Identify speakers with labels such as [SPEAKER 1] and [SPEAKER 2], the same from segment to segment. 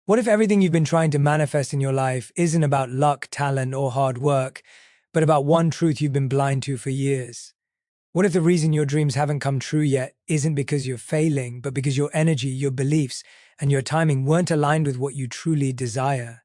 [SPEAKER 1] What if everything you've been trying to manifest in your life isn't about luck, talent, or hard work, but about one truth you've been blind to for years? What if the reason your dreams haven't come true yet isn't because you're failing, but because your energy, your beliefs, and your timing weren't aligned with what you truly desire?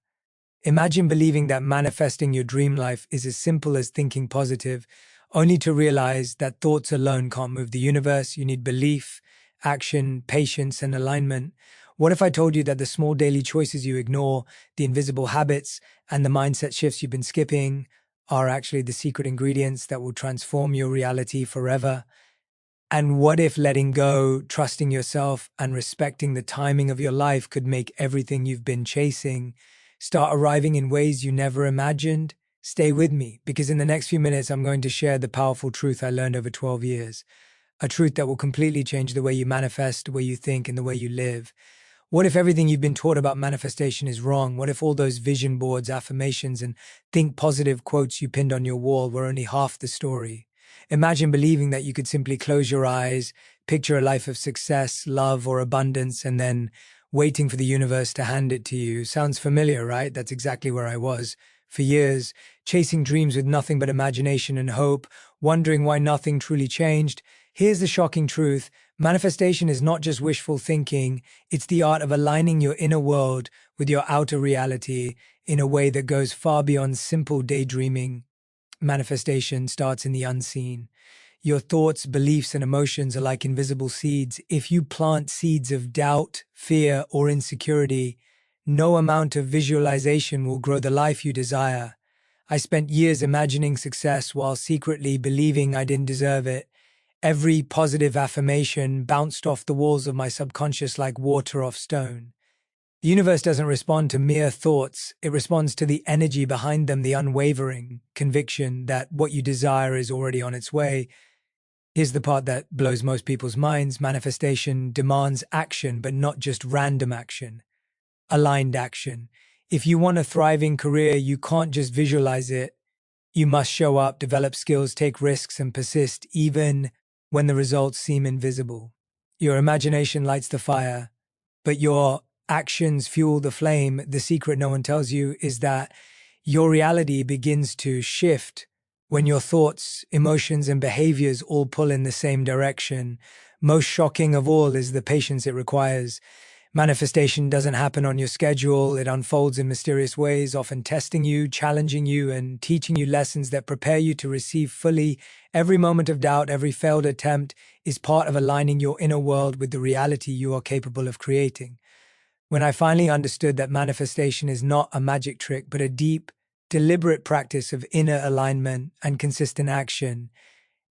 [SPEAKER 1] Imagine believing that manifesting your dream life is as simple as thinking positive, only to realize that thoughts alone can't move the universe. You need belief, action, patience, and alignment. What if I told you that the small daily choices you ignore, the invisible habits, and the mindset shifts you've been skipping are actually the secret ingredients that will transform your reality forever? And what if letting go, trusting yourself, and respecting the timing of your life could make everything you've been chasing start arriving in ways you never imagined? Stay with me, because in the next few minutes, I'm going to share the powerful truth I learned over 12 years. A truth that will completely change the way you manifest, the way you think, and the way you live. What if everything you've been taught about manifestation is wrong? What if all those vision boards, affirmations, and think positive quotes you pinned on your wall were only half the story? Imagine believing that you could simply close your eyes, picture a life of success, love, or abundance, and then waiting for the universe to hand it to you. Sounds familiar, right? That's exactly where I was. For years, chasing dreams with nothing but imagination and hope, wondering why nothing truly changed. Here's the shocking truth. Manifestation is not just wishful thinking, it's the art of aligning your inner world with your outer reality in a way that goes far beyond simple daydreaming. Manifestation starts in the unseen. Your thoughts, beliefs, and emotions are like invisible seeds. If you plant seeds of doubt, fear, or insecurity, no amount of visualization will grow the life you desire. I spent years imagining success while secretly believing I didn't deserve it. Every positive affirmation bounced off the walls of my subconscious like water off stone. The universe doesn't respond to mere thoughts, it responds to the energy behind them, the unwavering conviction that what you desire is already on its way. Here's the part that blows most people's minds. Manifestation demands action, but not just random action. Aligned action. If you want a thriving career, you can't just visualize it. You must show up, develop skills, take risks, and persist even when the results seem invisible. Your imagination lights the fire, but your actions fuel the flame. The secret no one tells you is that your reality begins to shift when your thoughts, emotions, and behaviors all pull in the same direction. Most shocking of all is the patience it requires. Manifestation doesn't happen on your schedule. It unfolds in mysterious ways, often testing you, challenging you, and teaching you lessons that prepare you to receive fully. Every moment of doubt, every failed attempt is part of aligning your inner world with the reality you are capable of creating. When I finally understood that manifestation is not a magic trick, but a deep, deliberate practice of inner alignment and consistent action,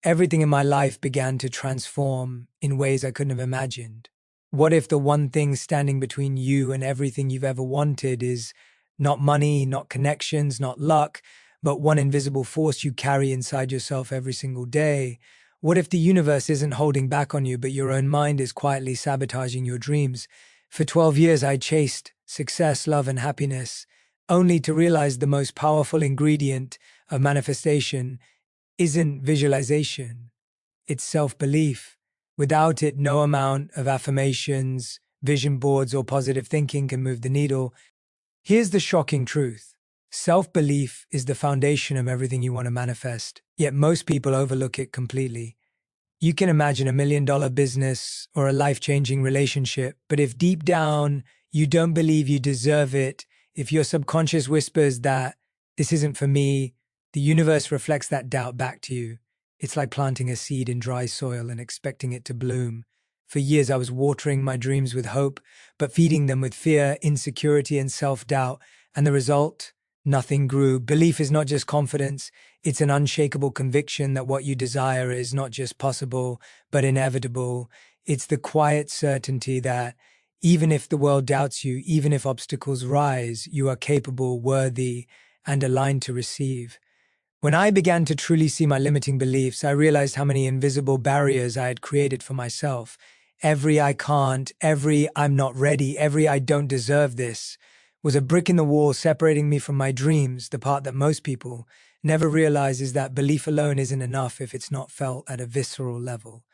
[SPEAKER 1] everything in my life began to transform in ways I couldn't have imagined. What if the one thing standing between you and everything you've ever wanted is not money, not connections, not luck, but one invisible force you carry inside yourself every single day? What if the universe isn't holding back on you, but your own mind is quietly sabotaging your dreams? For 12 years, I chased success, love, and happiness, only to realize the most powerful ingredient of manifestation isn't visualization, it's self-belief. Without it, no amount of affirmations, vision boards, or positive thinking can move the needle. Here's the shocking truth. Self-belief is the foundation of everything you want to manifest, yet most people overlook it completely. You can imagine $1 million business or a life-changing relationship, but if deep down you don't believe you deserve it, if your subconscious whispers that this isn't for me, the universe reflects that doubt back to you. It's like planting a seed in dry soil and expecting it to bloom. For years, I was watering my dreams with hope, but feeding them with fear, insecurity, and self-doubt. And the result? Nothing grew. Belief is not just confidence. It's an unshakable conviction that what you desire is not just possible, but inevitable. It's the quiet certainty that even if the world doubts you, even if obstacles rise, you are capable, worthy, and aligned to receive. When I began to truly see my limiting beliefs, I realized how many invisible barriers I had created for myself. Every I can't, every I'm not ready, every I don't deserve this was a brick in the wall separating me from my dreams. The part that most people never realize is that belief alone isn't enough if it's not felt at a visceral level.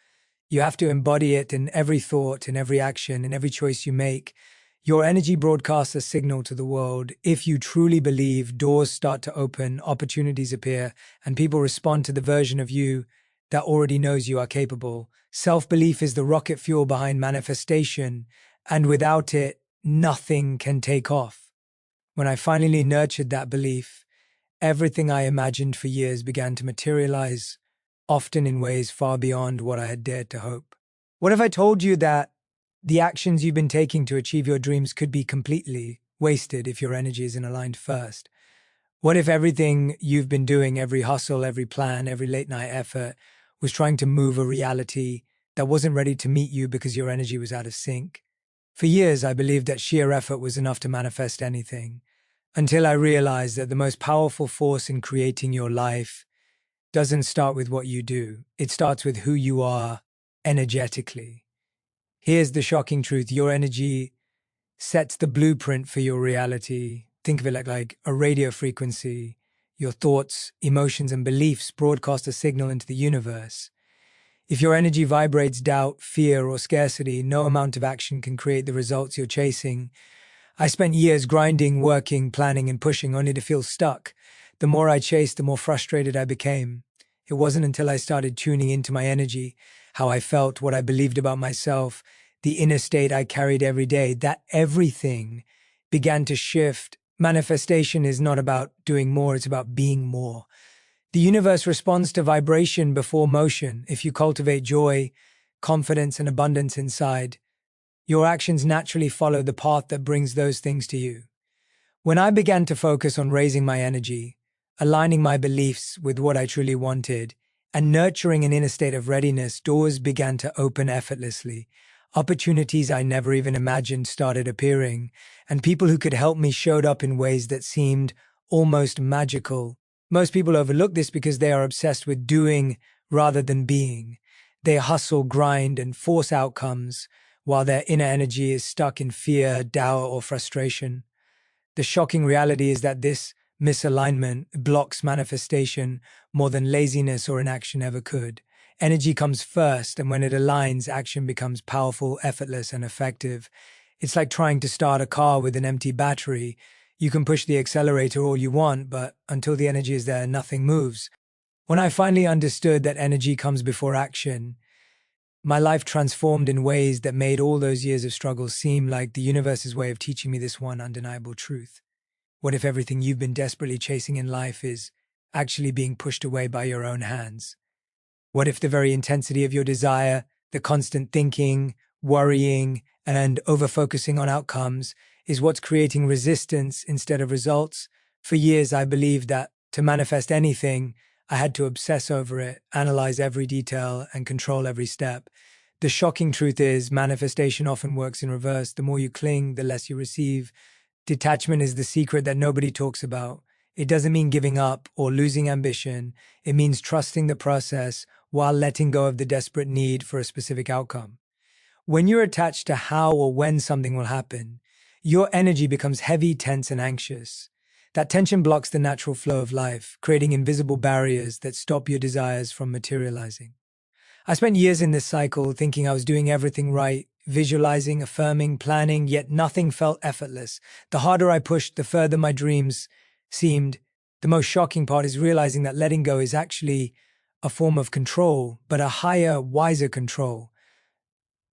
[SPEAKER 1] You have to embody it in every thought, in every action, in every choice you make. Your energy broadcasts a signal to the world. If you truly believe, doors start to open, opportunities appear, and people respond to the version of you that already knows you are capable. Self-belief is the rocket fuel behind manifestation, and without it, nothing can take off. When I finally nurtured that belief, everything I imagined for years began to materialize, often in ways far beyond what I had dared to hope. What if I told you that the actions you've been taking to achieve your dreams could be completely wasted if your energy isn't aligned first? What if everything you've been doing, every hustle, every plan, every late night effort, was trying to move a reality that wasn't ready to meet you because your energy was out of sync? For years, I believed that sheer effort was enough to manifest anything, until I realized that the most powerful force in creating your life doesn't start with what you do. It starts with who you are energetically. Here's the shocking truth. Your energy sets the blueprint for your reality. Think of it like a radio frequency. Your thoughts, emotions, and beliefs broadcast a signal into the universe. If your energy vibrates doubt, fear, or scarcity, no amount of action can create the results you're chasing. I spent years grinding, working, planning, and pushing only to feel stuck. The more I chased, the more frustrated I became. It wasn't until I started tuning into my energy, how I felt, what I believed about myself, the inner state I carried every day, that everything began to shift. Manifestation is not about doing more, it's about being more. The universe responds to vibration before motion. If you cultivate joy, confidence, and abundance inside, your actions naturally follow the path that brings those things to you. When I began to focus on raising my energy, aligning my beliefs with what I truly wanted, and nurturing an inner state of readiness, doors began to open effortlessly. Opportunities I never even imagined started appearing, and people who could help me showed up in ways that seemed almost magical. Most people overlook this because they are obsessed with doing rather than being. They hustle, grind, and force outcomes, while their inner energy is stuck in fear, doubt, or frustration. The shocking reality is that this misalignment blocks manifestation more than laziness or inaction ever could. Energy comes first, and when it aligns, action becomes powerful, effortless, and effective. It's like trying to start a car with an empty battery. You can push the accelerator all you want, but until the energy is there, nothing moves. When I finally understood that energy comes before action, my life transformed in ways that made all those years of struggle seem like the universe's way of teaching me this one undeniable truth. What if everything you've been desperately chasing in life is actually being pushed away by your own hands? What if the very intensity of your desire, the constant thinking, worrying, and over-focusing on outcomes is what's creating resistance instead of results? For years, I believed that to manifest anything, I had to obsess over it, analyze every detail, and control every step. The shocking truth is, manifestation often works in reverse. The more you cling, the less you receive. Detachment is the secret that nobody talks about. It doesn't mean giving up or losing ambition. It means trusting the process while letting go of the desperate need for a specific outcome. When you're attached to how or when something will happen, your energy becomes heavy, tense, and anxious. That tension blocks the natural flow of life, creating invisible barriers that stop your desires from materializing. I spent years in this cycle thinking I was doing everything right, visualizing, affirming, planning, yet nothing felt effortless. The harder I pushed, the further my dreams seemed. The most shocking part is realizing that letting go is actually a form of control, but a higher, wiser control.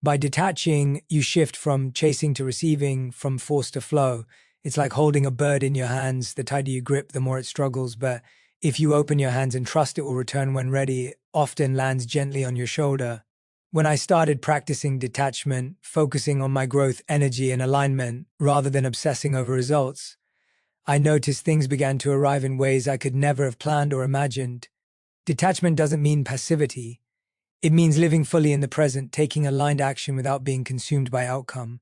[SPEAKER 1] By detaching, you shift from chasing to receiving, from force to flow. It's like holding a bird in your hands. The tighter you grip, the more it struggles, but if you open your hands and trust it will return when ready, it often lands gently on your shoulder. When I started practicing detachment, focusing on my growth, energy, and alignment, rather than obsessing over results, I noticed things began to arrive in ways I could never have planned or imagined. Detachment doesn't mean passivity. It means living fully in the present, taking aligned action without being consumed by outcome,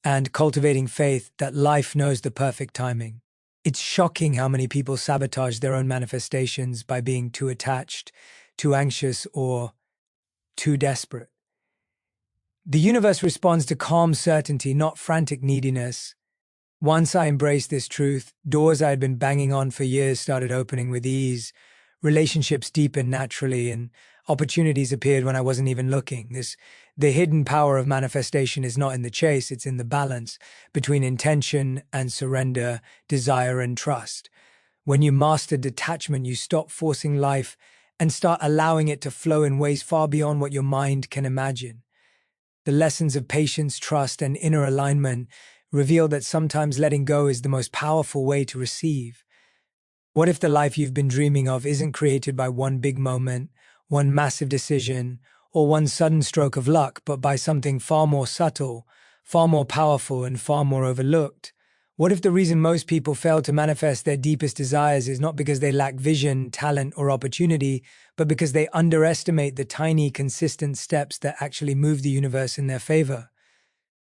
[SPEAKER 1] and cultivating faith that life knows the perfect timing. It's shocking how many people sabotage their own manifestations by being too attached, too anxious, or too desperate. The universe responds to calm certainty, not frantic neediness. Once I embraced this truth, doors I had been banging on for years started opening with ease. Relationships deepened naturally, and Opportunities appeared when I wasn't even looking. The hidden power of manifestation is not in the chase, it's in the balance between intention and surrender, desire and trust. When you master detachment, you stop forcing life and start allowing it to flow in ways far beyond what your mind can imagine. The lessons of patience, trust, and inner alignment reveal that sometimes letting go is the most powerful way to receive. What if the life you've been dreaming of isn't created by one big moment, one massive decision, or one sudden stroke of luck, but by something far more subtle, far more powerful, and far more overlooked? What if the reason most people fail to manifest their deepest desires is not because they lack vision, talent, or opportunity, but because they underestimate the tiny, consistent steps that actually move the universe in their favor?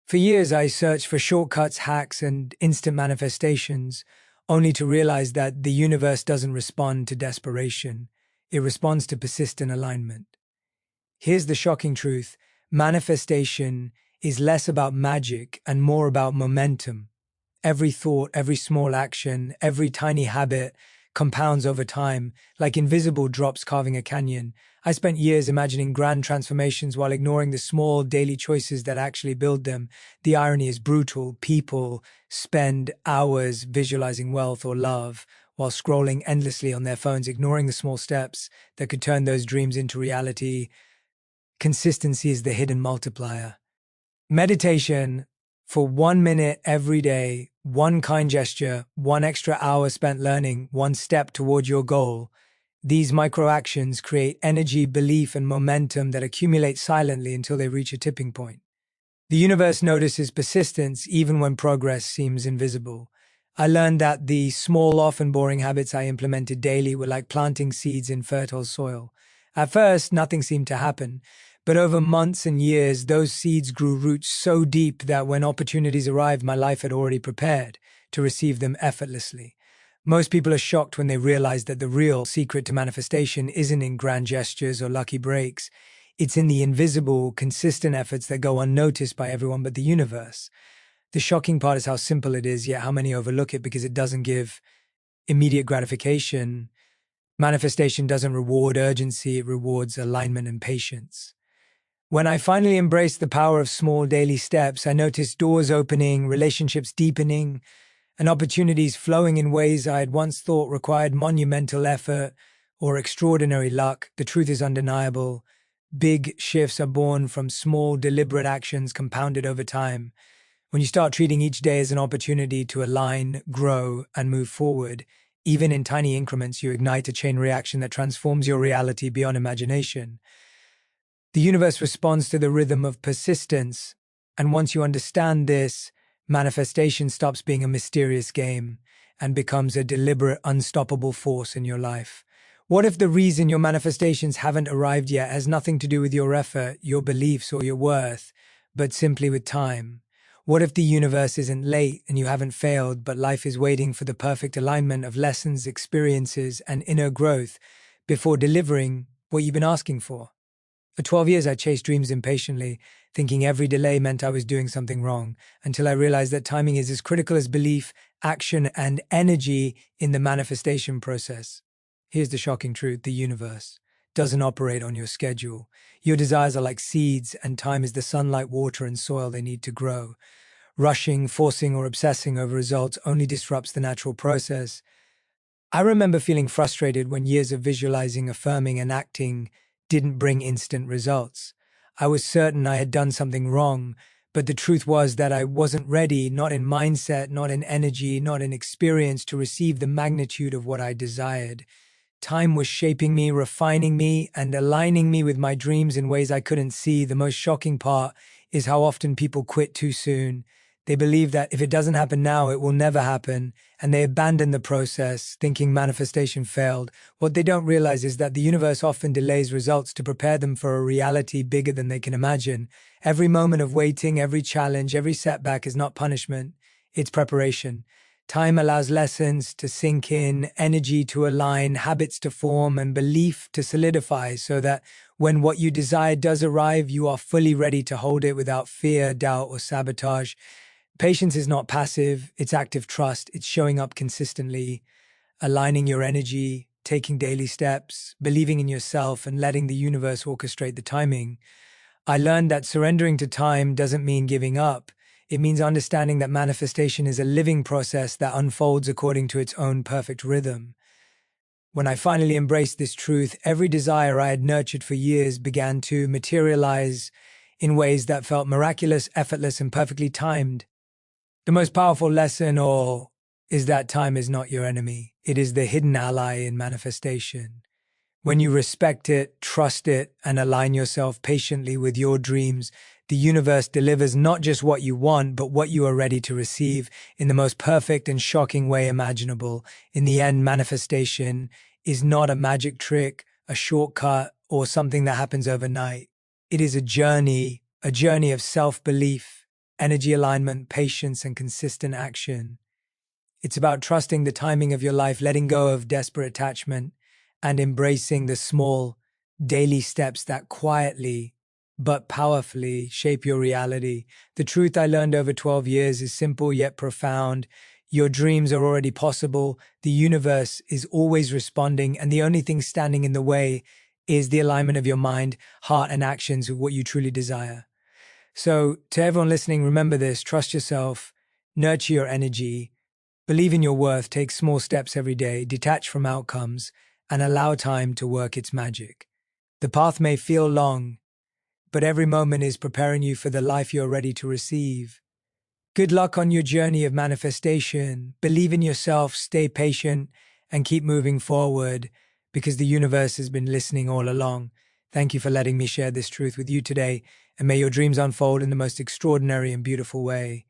[SPEAKER 1] For years, I searched for shortcuts, hacks, and instant manifestations, only to realize that the universe doesn't respond to desperation. It responds to persistent alignment. Here's the shocking truth: manifestation is less about magic and more about momentum. Every thought, every small action, every tiny habit compounds over time, like invisible drops carving a canyon. I spent years imagining grand transformations while ignoring the small daily choices that actually build them. The irony is brutal. People spend hours visualizing wealth or love while scrolling endlessly on their phones, ignoring the small steps that could turn those dreams into reality. Consistency is the hidden multiplier. Meditation for 1 minute every day, one kind gesture, one extra hour spent learning, one step toward your goal. These micro actions create energy, belief, and momentum that accumulate silently until they reach a tipping point. The universe notices persistence even when progress seems invisible. I learned that the small, often boring habits I implemented daily were like planting seeds in fertile soil. At first, nothing seemed to happen, but over months and years, those seeds grew roots so deep that when opportunities arrived, my life had already prepared to receive them effortlessly. Most people are shocked when they realize that the real secret to manifestation isn't in grand gestures or lucky breaks. It's in the invisible, consistent efforts that go unnoticed by everyone but the universe. The shocking part is how simple it is, yet how many overlook it because it doesn't give immediate gratification. Manifestation doesn't reward urgency, it rewards alignment and patience. When I finally embraced the power of small daily steps, I noticed doors opening, relationships deepening, and opportunities flowing in ways I had once thought required monumental effort or extraordinary luck. The truth is undeniable. Big shifts are born from small, deliberate actions compounded over time. When you start treating each day as an opportunity to align, grow, and move forward, even in tiny increments, you ignite a chain reaction that transforms your reality beyond imagination. The universe responds to the rhythm of persistence, and once you understand this, manifestation stops being a mysterious game and becomes a deliberate, unstoppable force in your life. What if the reason your manifestations haven't arrived yet has nothing to do with your effort, your beliefs, or your worth, but simply with time? What if the universe isn't late and you haven't failed, but life is waiting for the perfect alignment of lessons, experiences, and inner growth before delivering what you've been asking for? For 12 years, I chased dreams impatiently, thinking every delay meant I was doing something wrong, until I realized that timing is as critical as belief, action, and energy in the manifestation process. Here's the shocking truth: the universe doesn't operate on your schedule. Your desires are like seeds, and time is the sunlight, water, and soil they need to grow. Rushing, forcing, or obsessing over results only disrupts the natural process. I remember feeling frustrated when years of visualizing, affirming, and acting didn't bring instant results. I was certain I had done something wrong, but the truth was that I wasn't ready, not in mindset, not in energy, not in experience to receive the magnitude of what I desired. Time was shaping me, refining me, and aligning me with my dreams in ways I couldn't see. The most shocking part is how often people quit too soon. They believe that if it doesn't happen now, it will never happen, and they abandon the process, thinking manifestation failed. What they don't realize is that the universe often delays results to prepare them for a reality bigger than they can imagine. Every moment of waiting, every challenge, every setback is not punishment, it's preparation. Time allows lessons to sink in, energy to align, habits to form, and belief to solidify so that when what you desire does arrive, you are fully ready to hold it without fear, doubt, or sabotage. Patience is not passive, it's active trust. It's showing up consistently, aligning your energy, taking daily steps, believing in yourself, and letting the universe orchestrate the timing, I learned that surrendering to time doesn't mean giving up. It means understanding that manifestation is a living process that unfolds according to its own perfect rhythm. When I finally embraced this truth, every desire I had nurtured for years began to materialize in ways that felt miraculous, effortless, and perfectly timed. The most powerful lesson, or is that time is not your enemy. It is the hidden ally in manifestation. When you respect it, trust it, and align yourself patiently with your dreams, the universe delivers not just what you want, but what you are ready to receive in the most perfect and shocking way imaginable. In the end, manifestation is not a magic trick, a shortcut, or something that happens overnight. It is a journey of self-belief, energy alignment, patience, and consistent action. It's about trusting the timing of your life, letting go of desperate attachment, and embracing the small, daily steps that quietly but powerfully shape your reality. The truth I learned over 12 years is simple yet profound. Your dreams are already possible. The universe is always responding, and the only thing standing in the way is the alignment of your mind, heart, and actions with what you truly desire. So, to everyone listening, remember this: trust yourself, nurture your energy, believe in your worth, take small steps every day, detach from outcomes, and allow time to work its magic. The path may feel long, but every moment is preparing you for the life you're ready to receive. Good luck on your journey of manifestation. Believe in yourself, stay patient, and keep moving forward because the universe has been listening all along. Thank you for letting me share this truth with you today, and may your dreams unfold in the most extraordinary and beautiful way.